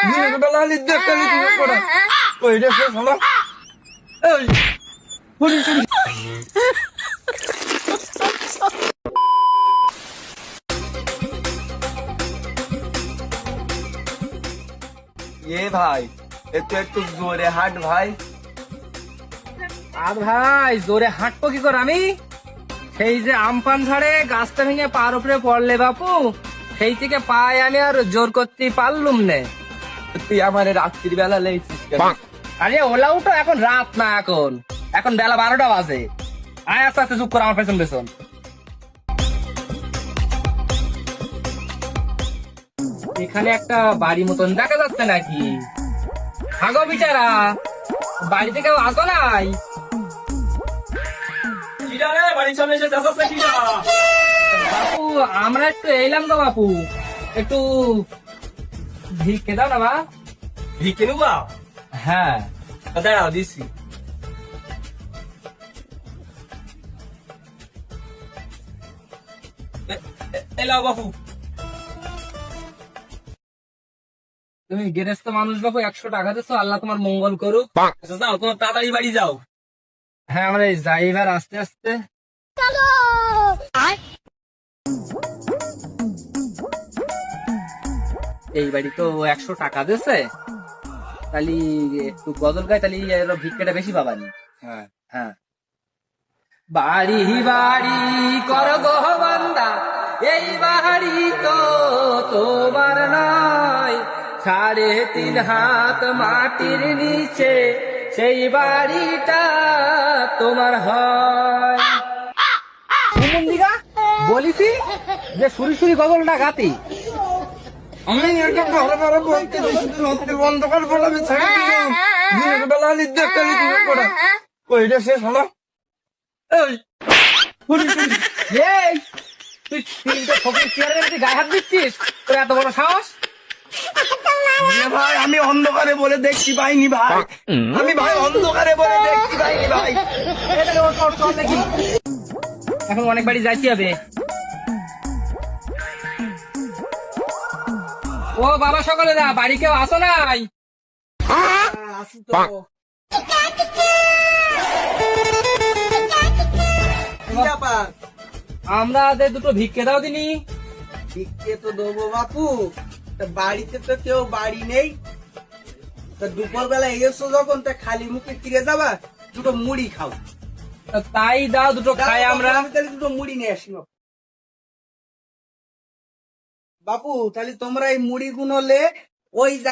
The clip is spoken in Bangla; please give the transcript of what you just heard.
দিনের বেলা লিখতে কালি তুমি পড়া ওইটা সে শোনো এই পুরি চুরি এ ভাই একটু একটু জোরে হাঁট ভাই। আর ভাই জোরে হাঁটবো কি করে আমি? সেই যে আমপান ঝাড়ে গাছটা ভেঙে পার উপরে পড়লে বাপু, সেই থেকে পায়ে আমি আর জোর করতে পারলুম নে। তুই আমার রাত্রির বেলা লেগেছিস কেন? আরে ওলাও তো এখন রাত না, এখন এখন বেলা 12টা বাজে। আয় আস্তে আস্তে চুপ করে আমার পেছন পেছন। এখানে একটা বাড়ি মতন দেখা যাচ্ছে নাকি? হাগো বিচারা, বাড়িতে কেউ আসো নাই? বাড়ির সামনে এসে চেঁচাচ্ছে কিনা? বাপু আমরা একটু এলাম গো বাপু, একটু ভিক্ষে দাও না বা। ভিকে নেবা? হ্যাঁ দাঁড়াও দিচ্ছি। এলাও বাপু। তুমি গেরেস্ত মানুষ বাপু, 100 টাকা দিচ্ছ, আল্লাহ তোমার মঙ্গল করুক। আচ্ছা যাও, তোমার তাড়াতাড়ি বাড়ি যাও। হ্যাঁ আমরা এই যাই এবার আস্তে আস্তে। এই বাড়ি তো 100 টাকা দিচ্ছে, তাহলে একটু গজল গায়, তাহলে এর ভিক্ষাটা বেশি পাবানি। হ্যাঁ হ্যাঁ। বাড়ি বাড়ি কর গো বান্দা, এই বাড়ি তো তোমার নয়, 3.5 হাত মাটির নিচে সেই বাড়িটা তোমার হয়। সুমন্দিকা বলিছি যে সুরি সুরি গজলটা গাতি। আমি এটা ভালো ভালো বলতে দিছি বন্ধ কর বলে আমি ছেড়ে দিলাম দিনের বেলা লিখতে কালি তুমি পড়া ওইটা সে শোনো এই পুরি চুরি এই তুই 3টে ফকির চেয়ারের মধ্যে গায়ে হাত দিচ্ছিস, তোর এত বড় সাহস? ভাই আমি অন্ধকারে বলে দেখতে পাইনি ভাই, আমি ভাই অন্ধকারে বলে দেখতে পাইনি ভাই। এটা ওর তোর চল দেখি, এখন অনেক বাড়ি যাইতে হবে। ও বাবা সকলে না, বাড়ি কেউ আসো নাই? আসি তো। কি ব্যাপার? আমরা দুটো ভিক্ষে দাও দিনি। ভিক্ষে তো দেবো বাপু, তা বাড়িতে তো কেউ বাড়ি নেই, তা দুপুর বেলা এসো যখন তা খালি মুখে ফিরে যাবা, দুটো মুড়ি খাও। তাই দাও, দুটো খাই আমরা। আমি তাহলে দুটো মুড়ি নিয়ে আসি বাপু। বাপু তাহলে তোমরা এই মুড়ি গুলো ওই